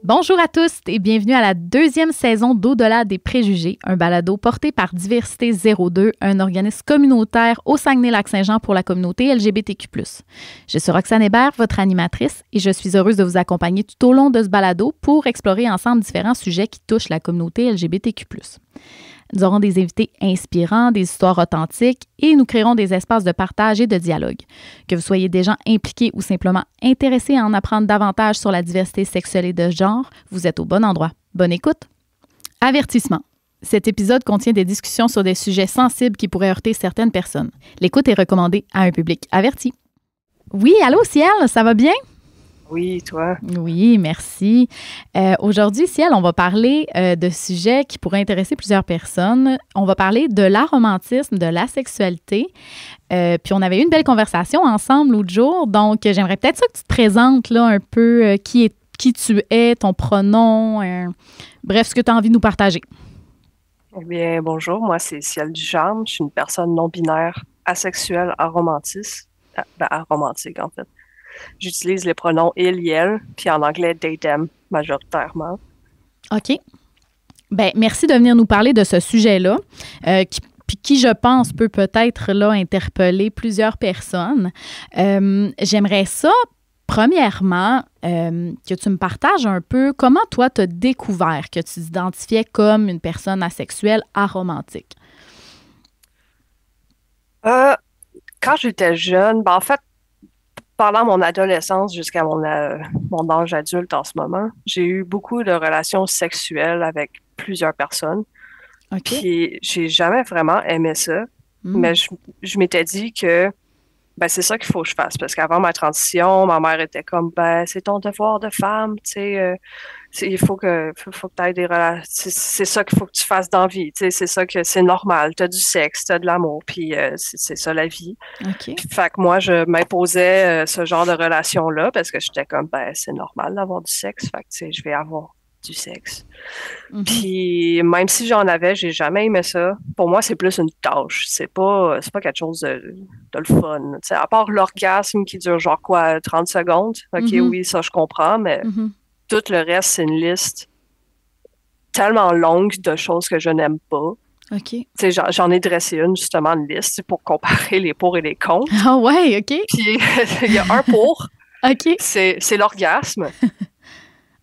Bonjour à tous et bienvenue à la deuxième saison d'Au-delà des préjugés, un balado porté par Diversité 02, un organisme communautaire au Saguenay-Lac-Saint-Jean pour la communauté LGBTQ+. Je suis Roxane Hébert, votre animatrice, et je suis heureuse de vous accompagner tout au long de ce balado pour explorer ensemble différents sujets qui touchent la communauté LGBTQ+. Nous aurons des invités inspirants, des histoires authentiques et nous créerons des espaces de partage et de dialogue. Que vous soyez des gens impliqués ou simplement intéressés à en apprendre davantage sur la diversité sexuelle et de genre, vous êtes au bon endroit. Bonne écoute! Avertissement. Cet épisode contient des discussions sur des sujets sensibles qui pourraient heurter certaines personnes. L'écoute est recommandée à un public averti. Oui, allô Ciel, ça va bien? Oui, toi? Oui, merci. Aujourd'hui, Ciel, on va parler de sujets qui pourraient intéresser plusieurs personnes. On va parler de l'aromantisme, de la sexualité. Puis on avait eu une belle conversation ensemble l'autre jour. Donc, j'aimerais peut-être ça que tu te présentes là, un peu qui tu es, ton pronom, bref, ce que tu as envie de nous partager. Eh bien, bonjour, moi c'est Ciel Ducharme. Je suis une personne non-binaire, asexuelle, aromantique en fait. J'utilise les pronoms il, elle, puis en anglais they, them, majoritairement. OK. Bien, merci de venir nous parler de ce sujet-là, qui, je pense, peut peut-être là, interpeller plusieurs personnes. J'aimerais ça, premièrement, que tu me partages un peu comment toi, tu as découvert que tu t'identifiais comme une personne asexuelle aromantique. Quand j'étais jeune, en fait, pendant mon adolescence jusqu'à mon âge adulte en ce moment, j'ai eu beaucoup de relations sexuelles avec plusieurs personnes. OK. Puis j'ai jamais vraiment aimé ça, mais je m'étais dit que c'est ça qu'il faut que je fasse. Parce qu'avant ma transition, ma mère était comme c'est ton devoir de femme, tu sais, il faut que tu aies des relations. C'est ça qu'il faut que tu fasses dans la vie. Tu sais, c'est ça que c'est normal. Tu as du sexe, tu as de l'amour, puis c'est ça la vie. OK. Puis, fait que moi, je m'imposais ce genre de relation-là parce que j'étais comme c'est normal d'avoir du sexe. Fait que tu sais, je vais avoir du sexe. Puis même si j'en avais, j'ai jamais aimé ça. Pour moi, c'est plus une tâche. C'est pas quelque chose de le fun. Tu sais, à part l'orgasme qui dure genre 30 secondes. OK, oui, ça je comprends, mais tout le reste, c'est une liste tellement longue de choses que je n'aime pas. OK. Tu sais, j'en ai dressé une, justement, une liste pour comparer les pour et les contre. Ah ouais, OK. Puis il y a un pour, OK. c'est l'orgasme.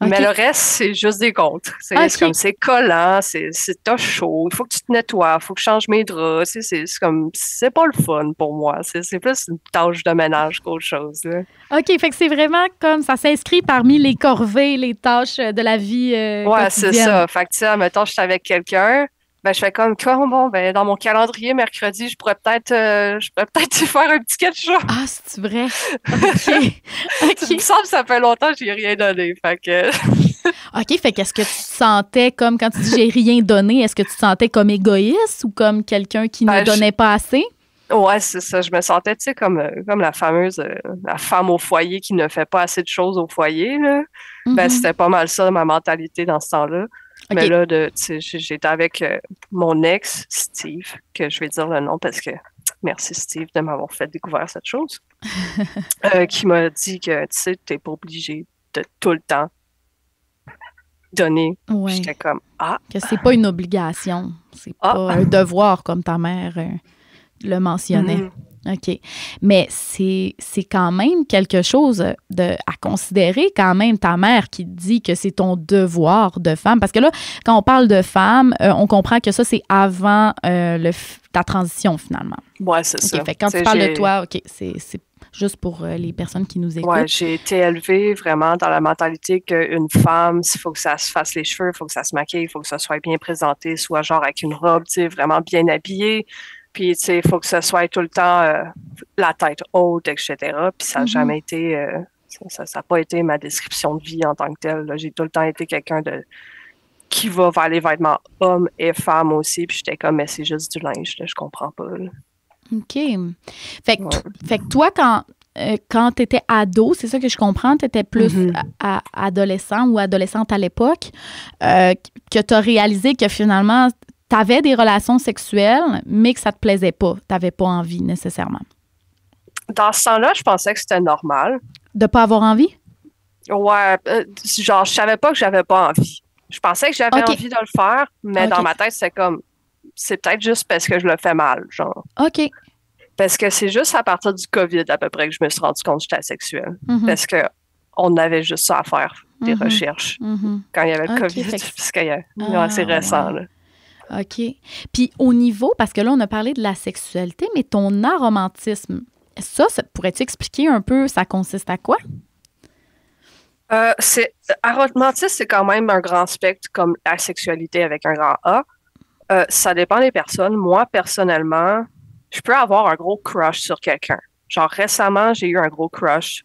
Okay. Mais le reste, c'est juste des contre. C'est comme, c'est collant, t'as chaud, il faut que tu te nettoies, il faut que je change mes draps. C'est pas le fun pour moi. C'est plus une tâche de ménage qu'autre chose. Là. OK, fait que c'est vraiment comme ça s'inscrit parmi les corvées, les tâches de la vie ouais, quotidienne. C'est ça. Fait que, tu sais, mettons, je suis avec quelqu'un, je fais comme, dans mon calendrier, mercredi, je pourrais peut-être y faire un petit ketchup. Ah, c'est vrai? OK. Il me semble que ça fait longtemps que j'ai rien donné. Fait que... OK, fait qu'est-ce que tu te sentais comme, quand tu dis j'ai rien donné, est-ce que tu te sentais comme égoïste ou comme quelqu'un qui ne donnait pas assez? Ouais, c'est ça. Je me sentais, tu sais, comme la fameuse la femme au foyer qui ne fait pas assez de choses au foyer, là. C'était pas mal ça, ma mentalité dans ce temps-là. Okay. Mais là, j'étais avec mon ex, Steve, que je vais dire le nom parce que merci Steve de m'avoir fait découvrir cette chose, qui m'a dit que, tu sais, t'es pas obligé de tout le temps donner. Ouais. J'étais comme, que c'est pas une obligation. C'est pas un devoir, comme ta mère le mentionnait. OK. Mais c'est quand même quelque chose à considérer quand même, ta mère qui dit que c'est ton devoir de femme. Parce que là, quand on parle de femme, on comprend que ça, c'est avant ta transition, finalement. Ouais, c'est ça. Fait que quand tu parles de toi, OK, c'est juste pour les personnes qui nous écoutent. Ouais, j'ai été élevée vraiment dans la mentalité qu'une femme, il faut que ça se fasse les cheveux, il faut que ça se maquille, il faut que ça soit bien présenté, soit genre avec une robe, tu sais, vraiment bien habillée. Puis, tu sais, il faut que ça soit tout le temps la tête haute, etc. Puis, ça n'a jamais été... ça n'a pas été ma description de vie en tant que telle. Là. J'ai tout le temps été quelqu'un qui va vers les vêtements hommes et femmes aussi. Puis, j'étais comme, mais c'est juste du linge, là, je comprends pas. Là. OK. Fait que toi, quand tu étais ado, c'est ça que je comprends, tu étais plus adolescent ou adolescente à l'époque, que tu as réalisé que finalement... tu avais des relations sexuelles, mais que ça te plaisait pas. Tu n'avais pas envie nécessairement. Dans ce temps-là, je pensais que c'était normal. De pas avoir envie? Ouais, genre, je savais pas que j'avais pas envie. Je pensais que j'avais OK. envie de le faire, mais dans OK. ma tête, c'est comme, c'est peut-être juste parce que je le fais mal, genre. OK. Parce que c'est juste à partir du COVID, à peu près, que je me suis rendu compte que j'étais asexuelle. Mhm. Parce que on avait juste ça à faire, des Mhm. recherches, Mhm. quand il y avait le OK. COVID, Fait que parce que c'est ah, récent, ouais. là. OK. Puis au niveau, parce que là, on a parlé de la sexualité, mais ton aromantisme, ça pourrais-tu expliquer un peu, ça consiste à quoi? Aromantisme, c'est quand même un grand spectre, comme la sexualité avec un grand A. Ça dépend des personnes. Moi, personnellement, je peux avoir un gros crush sur quelqu'un. Genre, récemment, j'ai eu un gros crush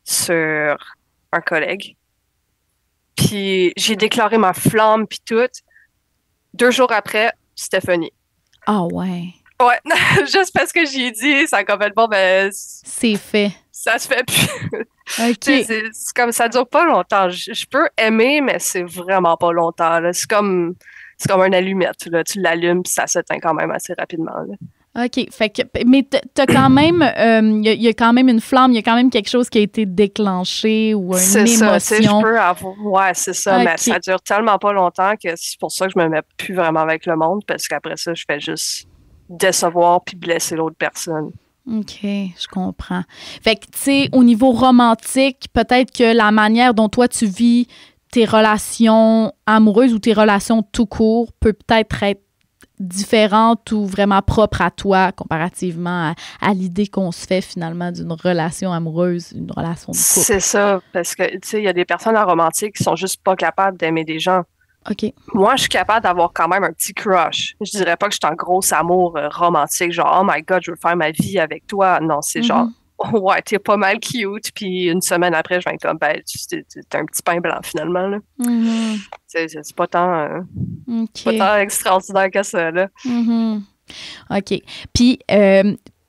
sur un collègue. Puis j'ai déclaré ma flamme, puis tout. 2 jours après, Stéphanie. Ah ouais, Ouais, juste parce que j'y ai dit, ça a complètement, ben, c'est fait. ça se fait plus. Tu sais, OK. c'est comme ça dure pas longtemps. Je peux aimer, mais c'est vraiment pas longtemps, là. C'est comme une allumette, là. Tu l'allumes, puis ça s'éteint quand même assez rapidement, là. OK. Fait que, mais t'as quand même, il y a quand même une flamme, il y a quand même quelque chose qui a été déclenché ou une C'est ça, tu sais, je émotion. peux avoir. Ouais, c'est ça, mais ça OK. dure tellement pas longtemps que c'est pour ça que je me mets plus vraiment avec le monde, parce qu'après ça, je fais juste décevoir puis blesser l'autre personne. OK, je comprends. Fait que, tu sais, au niveau romantique, peut-être que la manière dont toi tu vis tes relations amoureuses ou tes relations tout court peut peut-être être différente ou vraiment propre à toi comparativement à l'idée qu'on se fait finalement d'une relation amoureuse, une relation de C'est couple. ça, parce que, tu sais, il y a des personnes aromantiques qui sont juste pas capables d'aimer des gens. OK. Moi, je suis capable d'avoir quand même un petit crush. Je dirais pas que je suis en gros amour romantique, genre, oh my God, je veux faire ma vie avec toi. Non, c'est genre, Mhm. ouais, t'es pas mal cute, puis une semaine après, je vais être comme, ben, t'es un petit pain blanc finalement, là. Mhm. C'est pas tant, pas OK. tant extraordinaire que ça, là. Mhm. OK. Puis,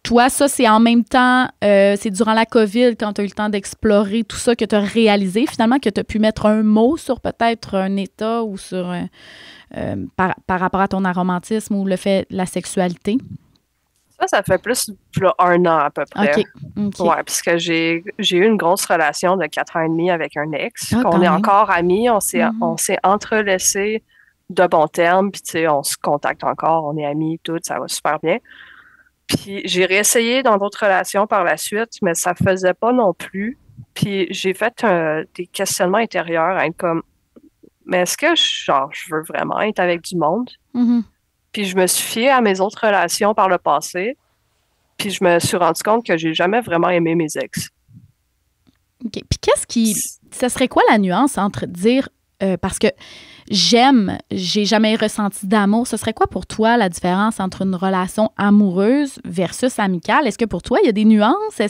toi, ça, c'est en même temps, c'est durant la COVID, quand tu as eu le temps d'explorer tout ça, que tu as réalisé finalement, que tu as pu mettre un mot sur peut-être un état ou sur par rapport à ton aromantisme ou le fait de la sexualité. Ça fait plus là, 1 an à peu près. OK. OK. Ouais, puisque j'ai eu une grosse relation de 4 ans et demi avec un ex, Ah, qu'on quand est même. encore amis, Mhm. on s'est entrelaissés de bons termes, puis tu sais, on se contacte encore, on est amis, tout, ça va super bien. Puis j'ai réessayé dans d'autres relations par la suite, mais ça faisait pas non plus. Puis j'ai fait des questionnements intérieurs à être comme, mais est-ce que genre, je veux vraiment être avec du monde? Mhm. Puis je me suis fiée à mes autres relations par le passé, puis je me suis rendu compte que j'ai jamais vraiment aimé mes ex. OK. Puis ça serait quoi la nuance entre dire, parce que j'ai jamais ressenti d'amour, ce serait quoi pour toi la différence entre une relation amoureuse versus amicale? Est-ce que pour toi, il y a des nuances?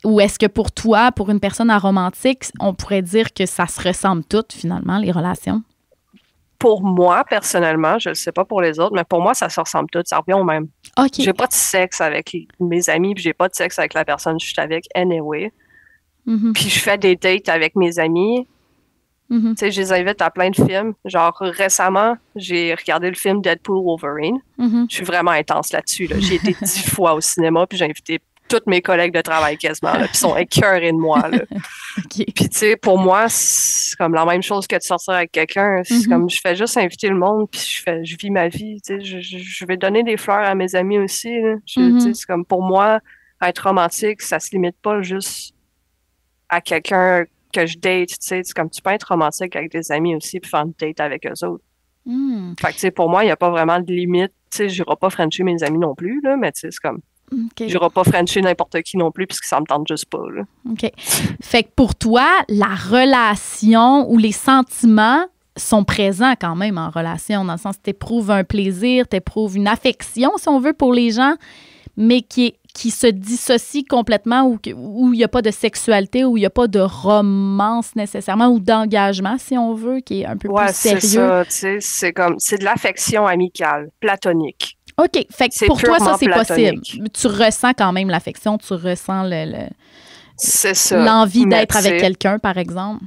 Ou est-ce que pour toi, pour une personne aromantique, on pourrait dire que ça se ressemble toutes finalement, les relations? Pour moi, personnellement, je ne sais pas pour les autres, mais pour moi, ça se ressemble tout, ça revient au même. OK. J'ai pas de sexe avec mes amis, puis j'ai pas de sexe avec la personne que je suis avec anyway. Mhm. Puis je fais des dates avec mes amis. Mhm. Tu sais, je les invite à plein de films. Genre, récemment, j'ai regardé le film Deadpool Wolverine. Mhm. Je suis vraiment intense là-dessus, là. J'ai été 10 fois au cinéma, puis j'ai invité tous mes collègues de travail quasiment, là, puis ils sont écœurés de moi, là. OK. Puis, tu sais, pour moi, c'est comme la même chose que de sortir avec quelqu'un. C'est Mhm. comme, je fais juste inviter le monde, puis je vis ma vie. Tu sais, je vais donner des fleurs à mes amis aussi, là. Tu sais, Mhm. c'est comme, pour moi, être romantique, ça se limite pas juste à quelqu'un que je date, tu sais. C'est comme, tu peux être romantique avec des amis aussi, puis faire une date avec eux autres. Mhm. Fait que, tu sais, pour moi, il n'y a pas vraiment de limite. Tu sais, j'irai pas frencher mes amis non plus, là, mais tu sais, c'est comme, OK. j'irai pas frencher n'importe qui non plus, puisque ça me tente juste pas, là. OK. Fait que pour toi, la relation ou les sentiments sont présents quand même en relation, dans le sens que tu éprouves un plaisir, tu éprouves une affection, si on veut, pour les gens, mais qui se dissocie complètement où il n'y a pas de sexualité, où il n'y a pas de romance nécessairement, ou d'engagement, si on veut, qui est un peu plus Ouais, c'est sérieux. ça, tu sais, c'est comme, c'est de l'affection amicale, platonique. OK. Fait que C'est pour toi, ça, purement c'est possible. platonique. Tu ressens quand même l'affection, tu ressens C'est ça. l'envie Mais d'être avec quelqu'un, par exemple.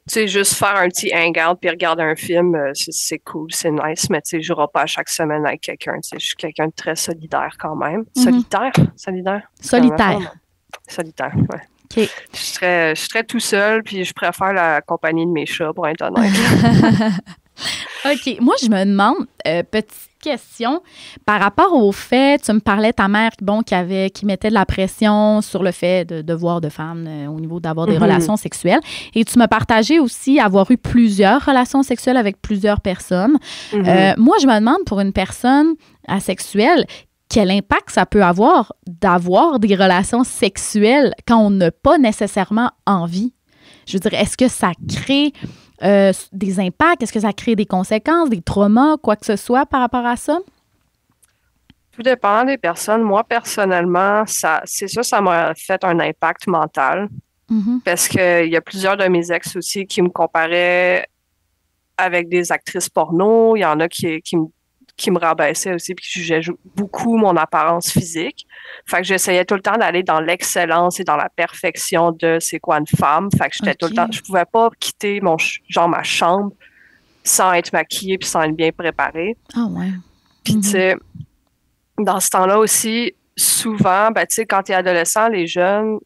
tu sais, juste faire un petit hangout puis regarder un film, c'est cool, c'est nice, mais tu sais, je ne pas chaque semaine avec quelqu'un. Tu sais, je suis quelqu'un de très solidaire quand même. Mhm. Solitaire? Solidaire? C'est comme Solitaire. solitaire, ouais. OK. Je serais tout seul, puis je préfère la compagnie de mes chats, pour être honnête. OK. Moi, je me demande, petite question, par rapport au fait, tu me parlais ta mère, bon, qui mettait de la pression sur le fait de voir de femmes au niveau d'avoir des relations sexuelles. Et tu m'as partagé aussi avoir eu plusieurs relations sexuelles avec plusieurs personnes. Moi, je me demande, pour une personne asexuelle, quel impact ça peut avoir d'avoir des relations sexuelles quand on n'a pas nécessairement envie? Je veux dire, est-ce que ça crée des impacts? Est-ce que ça crée des conséquences, des traumas, quoi que ce soit par rapport à ça? Tout dépend des personnes. Moi, personnellement, c'est sûr, ça m'a fait un impact mental. Parce qu'il y a plusieurs de mes ex aussi qui me comparaient avec des actrices porno. Il y en a qui me rabaissaient aussi, puis qui jugeaient beaucoup mon apparence physique. Fait que j'essayais tout le temps d'aller dans l'excellence et dans la perfection de c'est quoi une femme. Fait que j'étais tout le temps, je pouvais pas quitter ma chambre sans être maquillée puis sans être bien préparée. Ah ouais. Puis tu sais, dans ce temps-là aussi, souvent, ben tu sais, quand t'es adolescent, les jeunes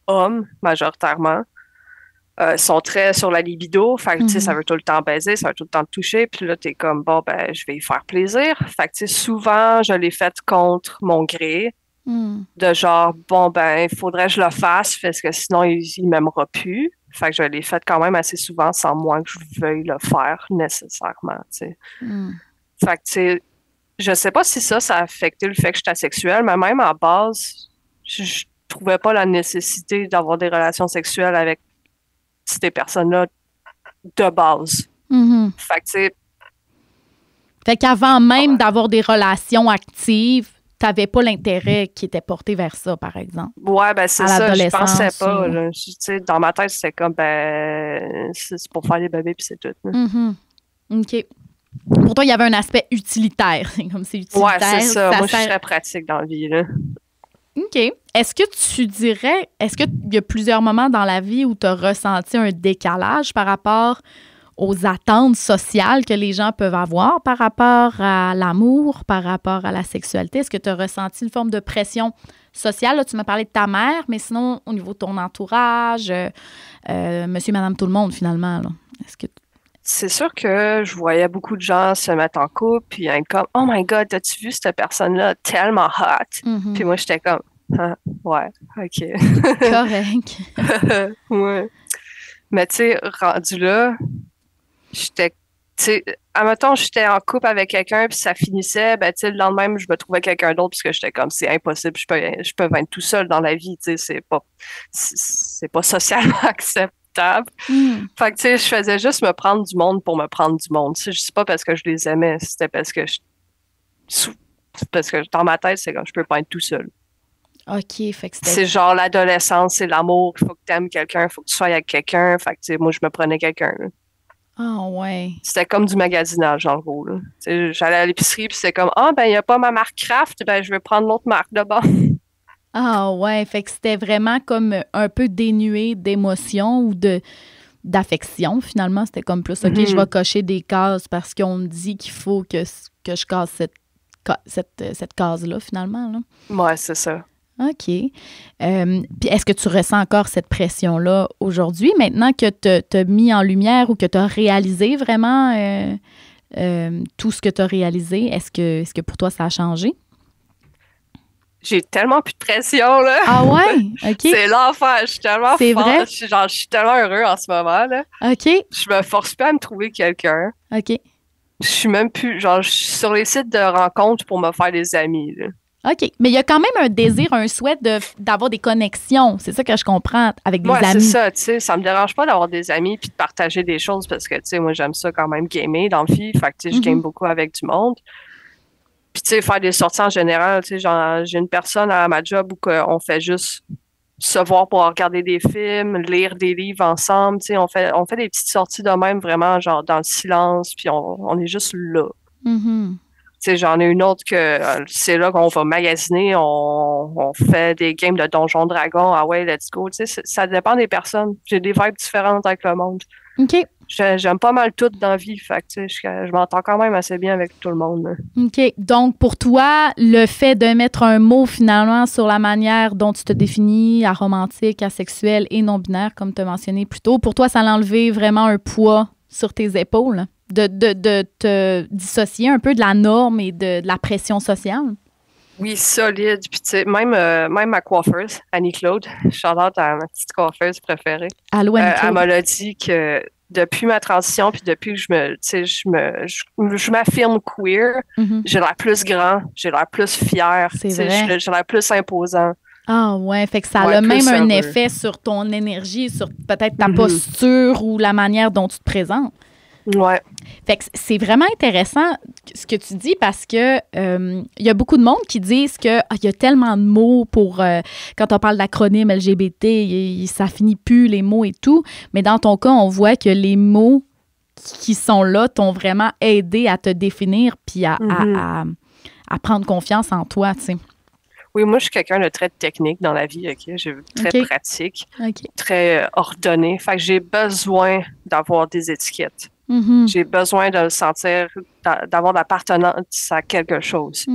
hommes, majoritairement, sont très sur la libido. Fait que, tu sais, ça veut tout le temps baiser, ça veut tout le temps te toucher. Puis là, t'es comme, bon, ben, je vais y faire plaisir. Fait que, tu sais, souvent, je l'ai fait contre mon gré. De genre, bon, ben, il faudrait que je le fasse parce que sinon, il m'aimera plus. Fait que je l'ai fait quand même assez souvent sans moi que je veuille le faire nécessairement, tu sais. Fait que, tu sais, je sais pas si ça a affecté le fait que j'étais asexuelle, mais même à base, je trouvais pas la nécessité d'avoir des relations sexuelles avec ces personnes-là de base. Fait que, tu sais... Fait qu'avant même d'avoir des relations actives, t'avais pas l'intérêt qui était porté vers ça, par exemple. Ouais, ben c'est ça, je pensais pas. Là. Tu sais, dans ma tête, c'était comme, ben, c'est pour faire des bébés puis c'est tout. OK. Pour toi, il y avait un aspect utilitaire. Comme c'est utilitaire. Ouais, c'est ça. Moi, je suis très pratique dans la vie, là. OK. Est-ce que tu dirais, est-ce qu'il y a plusieurs moments dans la vie où tu as ressenti un décalage par rapport aux attentes sociales que les gens peuvent avoir par rapport à l'amour, par rapport à la sexualité? Est-ce que tu as ressenti une forme de pression sociale? Là, tu m'as parlé de ta mère, mais sinon, au niveau de ton entourage, monsieur, madame, tout le monde, finalement, là. Est-ce que... C'est sûr que je voyais beaucoup de gens se mettre en couple, puis être comme, oh my God, as-tu vu cette personne-là tellement hot? Puis moi, j'étais comme, ah, ouais, OK. Correct. Ouais. Mais tu sais, rendu là, j'étais, tu sais, admettons, j'étais en couple avec quelqu'un, puis ça finissait, ben, tu sais, le lendemain, je me trouvais quelqu'un d'autre, puisque j'étais comme, c'est impossible, je peux être tout seul dans la vie, tu sais, c'est pas socialement acceptable. Fait que, tu sais, je faisais juste me prendre du monde pour me prendre du monde. Tu sais, je sais pas parce que je les aimais, c'était parce que dans ma tête, c'est comme, je peux pas être tout seul. OK, fait que c'est genre l'adolescence, c'est l'amour, il faut que tu aimes quelqu'un, il faut que tu sois avec quelqu'un. Fait que, tu sais, moi, je me prenais quelqu'un, là. Ah, ouais. C'était comme du magasinage, en gros, là. Tu sais, j'allais à l'épicerie, puis c'était comme, ah, ben, il n'y a pas ma marque Kraft, ben, je vais prendre l'autre marque de bas. Ah, ouais. Fait que c'était vraiment comme un peu dénué d'émotion ou d'affection, finalement. C'était comme plus, OK, je vais cocher des cases parce qu'on me dit qu'il faut que je casse cette case-là, finalement, là. Ouais, c'est ça. OK. Puis est-ce que tu ressens encore cette pression-là aujourd'hui, maintenant que tu as mis en lumière ou que tu as réalisé vraiment tout ce que tu as réalisé? Est-ce que pour toi, ça a changé? J'ai tellement plus de pression, là. Ah ouais? OK. C'est l'enfer. Je suis tellement C'est vrai? Je suis tellement heureux en ce moment, là. OK. Je me force pas à me trouver quelqu'un. OK. Je suis même plus... Genre, je suis sur les sites de rencontres pour me faire des amis, là. OK. Mais il y a quand même un désir, un souhait d'avoir des connexions. C'est ça que je comprends avec des amis. Ouais, c'est ça, tu sais. Ça me dérange pas d'avoir des amis puis de partager des choses parce que, tu sais, moi, j'aime ça quand même gamer dans le vie. Fait que, tu sais, je game beaucoup avec du monde. Puis, tu sais, faire des sorties en général, tu sais, genre, j'ai une personne à ma job où on fait juste se voir pour regarder des films, lire des livres ensemble, tu sais, on fait des petites sorties de même, vraiment, genre, dans le silence, puis on est juste là. Tu sais, j'en ai une autre que c'est là qu'on va magasiner, on fait des games de Donjons Dragons, ah ouais, let's go. Tu sais, ça dépend des personnes. J'ai des vibes différentes avec le monde. OK. J'aime pas mal tout dans la vie, fait que, tu sais, je m'entends quand même assez bien avec tout le monde. Là. OK. Donc, pour toi, le fait de mettre un mot, finalement, sur la manière dont tu te définis, aromantique, asexuel et non-binaire, comme tu as mentionné plus tôt, pour toi, ça a enlevé vraiment un poids sur tes épaules, de te dissocier un peu de la norme et de la pression sociale? Oui, solide. Puis, tu sais, même ma coiffeuse, Annie-Claude, shout-out à ma petite coiffeuse préférée. Allô, Annie-Claude. Elle m'a dit que depuis ma transition, puis depuis que je m'affirme queer, j'ai l'air plus grand, j'ai l'air plus fier, C'est vrai. j'ai l'air plus imposant. Ah ouais, fait que ça a même un effet sur ton énergie, sur peut-être ta posture ou la manière dont tu te présentes. Ouais. Fait que c'est vraiment intéressant ce que tu dis parce que y a beaucoup de monde qui disent que y a tellement de mots pour quand on parle d'acronyme LGBT, ça finit plus les mots et tout. Mais dans ton cas, on voit que les mots qui sont là t'ont vraiment aidé à te définir puis à prendre confiance en toi, tu sais. Oui, moi, je suis quelqu'un de très technique dans la vie, OK? Très pratique, très ordonné. Fait que j'ai besoin d'avoir des étiquettes. J'ai besoin de le sentir, d'avoir l'appartenance à quelque chose.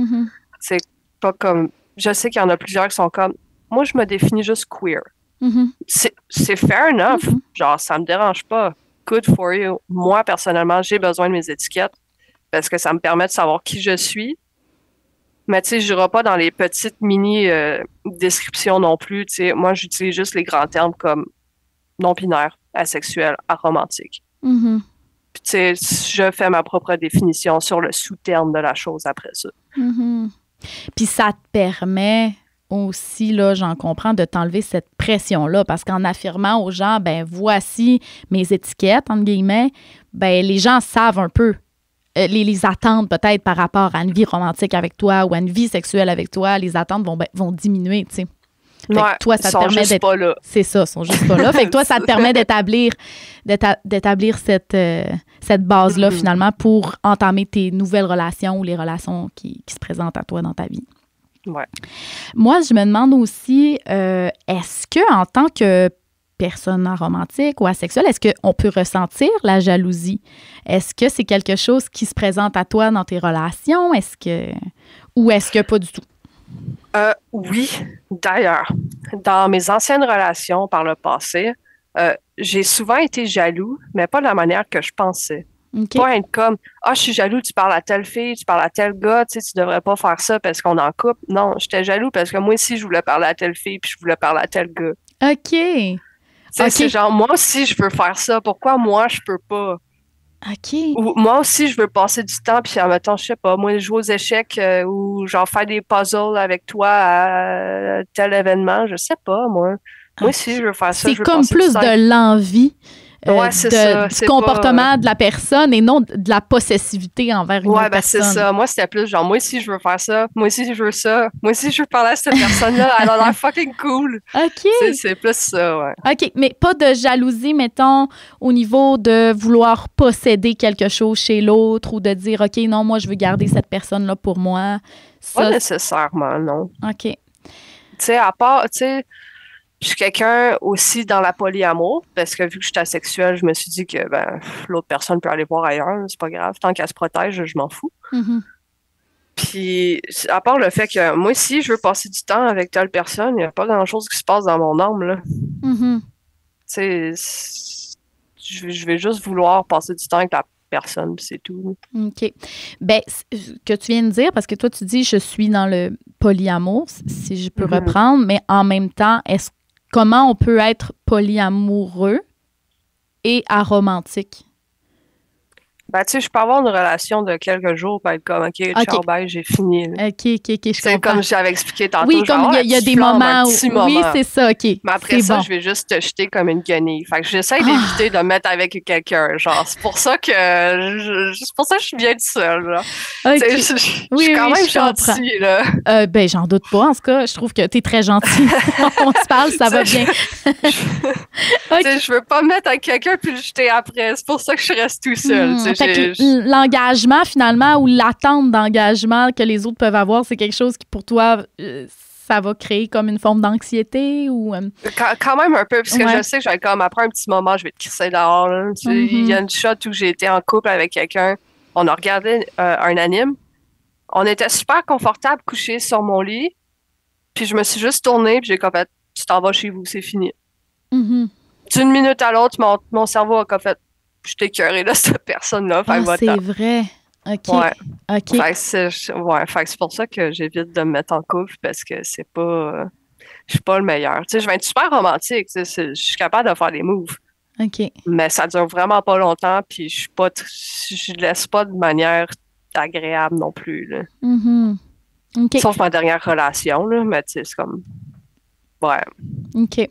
C'est pas comme... Je sais qu'il y en a plusieurs qui sont comme... Moi, je me définis juste queer. C'est fair enough. Genre, ça me dérange pas. Good for you. Moi, personnellement, j'ai besoin de mes étiquettes parce que ça me permet de savoir qui je suis. Mais tu sais, je n'irai pas dans les petites mini-descriptions non plus. Tu sais, moi, j'utilise juste les grands termes comme non-binaire, asexuel, aromantique. Puis tu sais, je fais ma propre définition sur le sous-terme de la chose après ça. Puis ça te permet aussi, là, j'en comprends, de t'enlever cette pression-là, parce qu'en affirmant aux gens, ben voici mes étiquettes, entre guillemets, ben les gens savent un peu les attentes peut-être par rapport à une vie romantique avec toi ou à une vie sexuelle avec toi, les attentes vont diminuer, tu sais. Fait que toi, ça te permet d'être pas là. C'est ça, ils sont juste pas là. Fait que toi, ça te permet d'établir cette base-là, finalement, pour entamer tes nouvelles relations ou les relations qui se présentent à toi dans ta vie. Ouais. Moi, je me demande aussi, est-ce que en tant que personne aromantique ou asexuelle, est-ce qu'on peut ressentir la jalousie? Est-ce que c'est quelque chose qui se présente à toi dans tes relations? Ou est-ce que pas du tout? Oui. D'ailleurs, dans mes anciennes relations par le passé, j'ai souvent été jaloux, mais pas de la manière que je pensais. Okay. Pas être comme « Ah, je suis jaloux, tu parles à telle fille, tu parles à tel gars, tu sais, tu devrais pas faire ça parce qu'on est en couple. » Non, j'étais jaloux parce que moi aussi, je voulais parler à telle fille puis je voulais parler à tel gars. OK. C'est genre, moi aussi, je veux faire ça. Pourquoi moi, je peux pas? OK. Ou moi aussi, je veux passer du temps, puis en même temps, je sais pas, moi, jouer aux échecs ou genre faire des puzzles avec toi à tel événement, je sais pas, moi. Moi aussi, je veux faire ça. C'est comme plus de l'envie. Du comportement de la personne et non de la possessivité envers une autre personne. C'est ça. Moi, c'était plus genre, moi aussi, je veux faire ça. Moi aussi, je veux ça. Moi aussi, je veux parler à cette personne-là. Elle a l'air fucking cool. OK. C'est plus ça, ouais. OK, mais pas de jalousie, mettons, au niveau de vouloir posséder quelque chose chez l'autre ou de dire, OK, non, moi, je veux garder cette personne-là pour moi. Ça, pas nécessairement, non. OK. Tu sais, à part, tu sais, je suis quelqu'un aussi dans la polyamour, parce que vu que je suis asexuelle, je me suis dit que l'autre personne peut aller voir ailleurs, c'est pas grave. Tant qu'elle se protège, je m'en fous. Puis, à part le fait que moi aussi, je veux passer du temps avec telle personne, il n'y a pas grand-chose qui se passe dans mon âme, là. Tu sais, je vais juste vouloir passer du temps avec la personne, puis c'est tout. OK. Ben, que tu viens de dire, parce que toi, tu dis, je suis dans le polyamour, si je peux reprendre, mais en même temps, comment on peut être polyamoureux et aromantique? Ben, tu sais, je peux avoir une relation de quelques jours, être comme, OK, ciao, bye, j'ai fini. Là. OK, je comprends. C'est comme j'avais expliqué tantôt. Oui, comme il y a des moments où... Oui, c'est ça, OK. Mais après ça, je vais juste te jeter comme une guenille. Fait que j'essaie d'éviter de me mettre avec quelqu'un, genre. C'est pour ça que je suis bien toute seule, là. OK. Je suis quand même gentille, là. Ben, j'en doute pas, en tout cas. Je trouve que t'es très gentille. On se parle, ça va bien. Je veux pas me mettre avec quelqu'un puis le jeter après. C'est pour ça que je reste tout seul. Fait que l'engagement, finalement, ou l'attente d'engagement que les autres peuvent avoir, c'est quelque chose qui, pour toi, ça va créer comme une forme d'anxiété ou... Quand même un peu, parce que je sais que je vais comme, après un petit moment, je vais te crisser dehors. Là. Il y a une shot où j'ai été en couple avec quelqu'un. On a regardé un anime. On était super confortable couchés sur mon lit. Puis je me suis juste tournée, puis j'ai comme fait, tu t'en vas chez vous, c'est fini. D'une minute à l'autre, mon cerveau a comme fait, je t'ai écœurée de cette personne-là. C'est vrai. OK. Ouais. OK. Fait que c'est pour ça que j'évite de me mettre en couple, parce que c'est pas... je suis pas le meilleur. Tu sais, je vais être super romantique. Je suis capable de faire des moves. OK. Mais ça dure vraiment pas longtemps, puis je laisse pas de manière agréable non plus. Là. Okay. Sauf ma dernière relation, là, mais tu sais, c'est comme... Ouais. OK.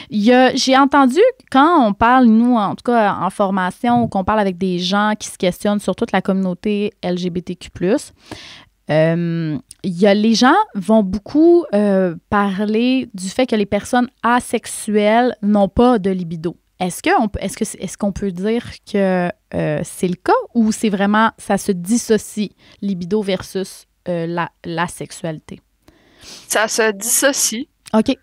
J'ai entendu, quand on parle, nous, en tout cas en formation, ou qu'on parle avec des gens qui se questionnent sur toute la communauté LGBTQ+, les gens vont beaucoup parler du fait que les personnes asexuelles n'ont pas de libido. Est-ce qu'on peut dire que c'est le cas, ou c'est vraiment, ça se dissocie, libido versus la sexualité? Ça se dissocie. OK.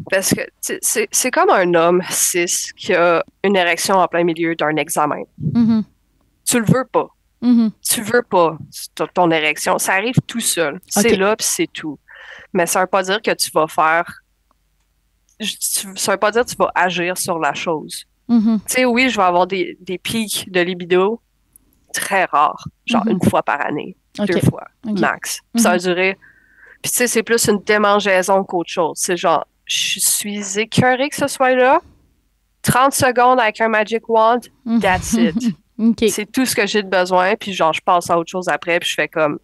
Parce que c'est comme un homme cis qui a une érection en plein milieu d'un examen. Tu le veux pas. Tu veux pas ton érection. Ça arrive tout seul. C'est là, puis c'est tout. Mais ça veut pas dire que tu vas faire... Ça veut pas dire que tu vas agir sur la chose. Tu sais, oui, je vais avoir des pics de libido très rares. Genre une fois par année. 2 fois, max. Ça va durer... Puis tu sais, c'est plus une démangeaison qu'autre chose. C'est genre, je suis écœurée que ce soit là. 30 secondes avec un magic wand, that's it. C'est tout ce que j'ai de besoin. Puis genre, je passe à autre chose après, puis je fais comme...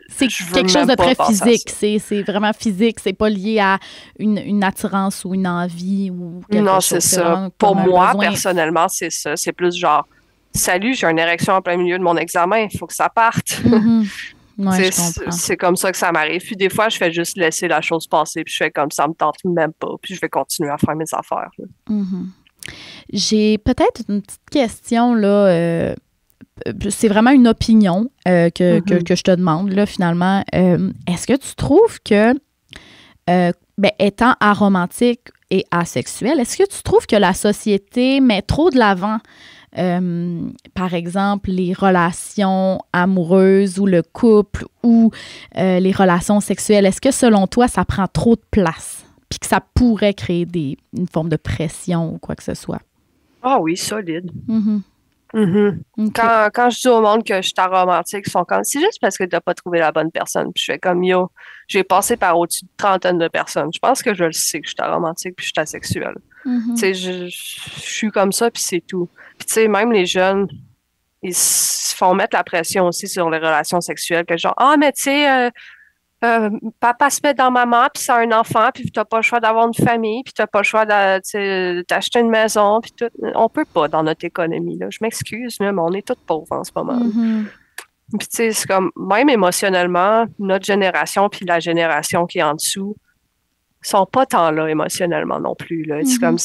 C'est quelque chose de très physique. C'est vraiment physique. C'est pas lié à une attirance ou une envie ou quelque chose. Non, c'est ça. Pour moi, personnellement, c'est ça. C'est plus genre, salut, j'ai une érection en plein milieu de mon examen, il faut que ça parte. Ouais, je comprends. C'est comme ça que ça m'arrive. Puis des fois, je fais juste laisser la chose passer, puis je fais comme ça me tente même pas, puis je vais continuer à faire mes affaires. J'ai peut-être une petite question, là. C'est vraiment une opinion que je te demande, là, finalement. Est-ce que tu trouves que, étant aromantique et asexuel, est-ce que tu trouves que la société met trop de l'avant, par exemple, les relations amoureuses ou le couple ou les relations sexuelles? Est-ce que, selon toi, ça prend trop de place puis que ça pourrait créer une forme de pression ou quoi que ce soit? Ah oui, solide. Quand je dis au monde que je suis aromantique, ils sont comme, c'est juste parce que tu n'as pas trouvé la bonne personne. Puis je fais comme, yo, j'ai passé par au-dessus de 30 de personnes. Je pense que je le sais que je suis aromantique puis je suis asexuelle. Tu sais, je suis comme ça, puis c'est tout. Puis tu sais, même les jeunes, ils se font mettre la pression aussi sur les relations sexuelles. Que genre, mais tu sais, papa se met dans maman, puis c'est un enfant, puis t'as pas le choix d'avoir une famille, puis t'as pas le choix d'acheter une maison, puis tout. On peut pas dans notre économie, là. Je m'excuse, mais on est tous pauvres en ce moment. Puis tu sais, c'est comme, même émotionnellement, notre génération puis la génération qui est en dessous sont pas tant là émotionnellement non plus, là. C'est comme,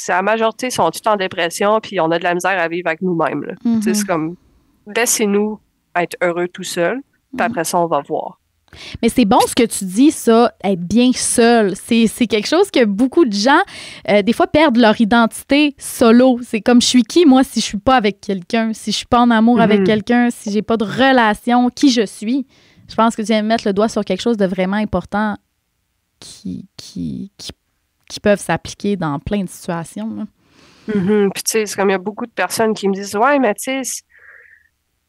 la majorité sont toutes en dépression, puis on a de la misère à vivre avec nous-mêmes, là. Tu sais, c'est comme, laissez-nous être heureux tout seuls, puis après ça, on va voir. Mais c'est bon ce que tu dis, ça, être bien seul. C'est quelque chose que beaucoup de gens, des fois, perdent leur identité solo. C'est comme, je suis qui, moi, si je suis pas avec quelqu'un, si je suis pas en amour avec quelqu'un, si j'ai pas de relation, qui je suis? Je pense que tu viens de mettre le doigt sur quelque chose de vraiment important qui peuvent s'appliquer dans plein de situations. Puis tu sais, c'est comme, il y a beaucoup de personnes qui me disent, ouais, mais tu sais,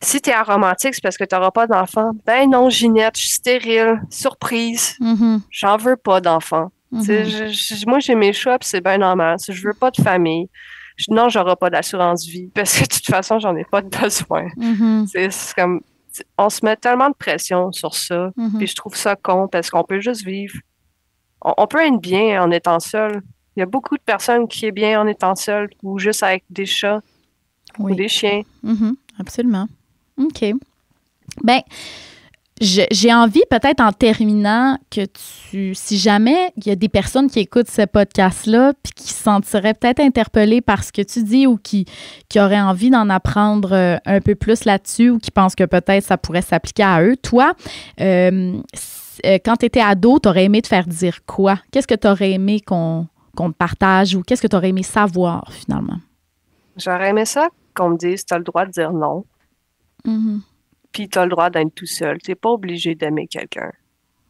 si t'es aromantique, c'est parce que t'auras pas d'enfant. Ben non, Ginette, je suis stérile, surprise. J'en veux pas d'enfant. Moi, j'ai mes choix, puis c'est bien normal. Si je veux pas de famille, non, j'aurai pas d'assurance vie, parce que de toute façon, j'en ai pas de besoin. C'est comme, on se met tellement de pression sur ça, puis je trouve ça con, parce qu'on peut juste vivre. On peut être bien en étant seul. Il y a beaucoup de personnes qui sont bien en étant seul, ou juste avec des chats, ou des chiens. Absolument. OK. Bien, J'ai envie, peut-être en terminant, que si jamais il y a des personnes qui écoutent ce podcast-là puis qui se sentiraient peut-être interpellées par ce que tu dis ou qui auraient envie d'en apprendre un peu plus là-dessus ou qui pensent que peut-être ça pourrait s'appliquer à eux, toi, quand tu étais ado, tu aurais aimé te faire dire quoi? Qu'est-ce que tu aurais aimé qu'on te partage ou qu'est-ce que tu aurais aimé savoir finalement? J'aurais aimé ça qu'on me dise, tu as le droit de dire non. Mm-hmm. Puis tu as le droit d'être tout seul. Tu n'es pas obligé d'aimer quelqu'un.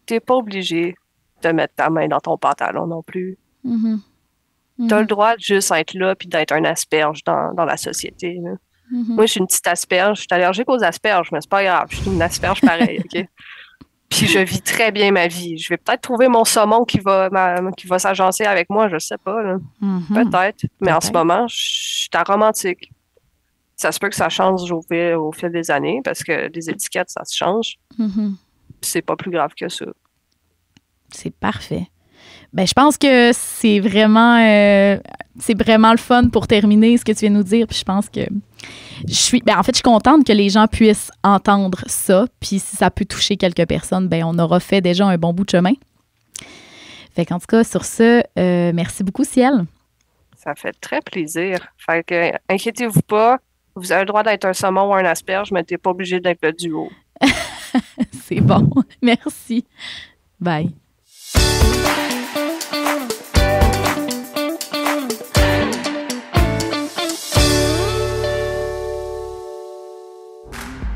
Tu n'es pas obligé de mettre ta main dans ton pantalon non plus. Mm-hmm. Mm-hmm. Tu as le droit de juste être là puis d'être un asperge dans la société. Là. Mm-hmm. Moi, je suis une petite asperge. Je suis allergique aux asperges, mais c'est pas grave. Je suis une asperge pareil, OK? Puis je vis très bien ma vie. Je vais peut-être trouver mon saumon qui va s'agencer avec moi, je sais pas. Là. Mm-hmm. Peut-être. Mais en ce moment, je suis aromantique. Ça se peut que ça change au fil des années parce que les étiquettes, ça se change. Mm-hmm. C'est pas plus grave que ça. C'est parfait. Ben, je pense que c'est vraiment le fun pour terminer ce que tu viens de nous dire. Puis je pense que en fait, je suis contente que les gens puissent entendre ça. Puis si ça peut toucher quelques personnes, ben on aura fait déjà un bon bout de chemin. Fait qu'en tout cas, sur ce, merci beaucoup, Ciel. Ça fait très plaisir. Fait que, inquiétez-vous pas. Vous avez le droit d'être un saumon ou un asperge, mais t'es pas obligé d'être le duo. C'est bon. Merci. Bye.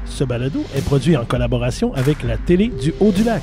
Ce balado est produit en collaboration avec la Télé du Haut-du-Lac.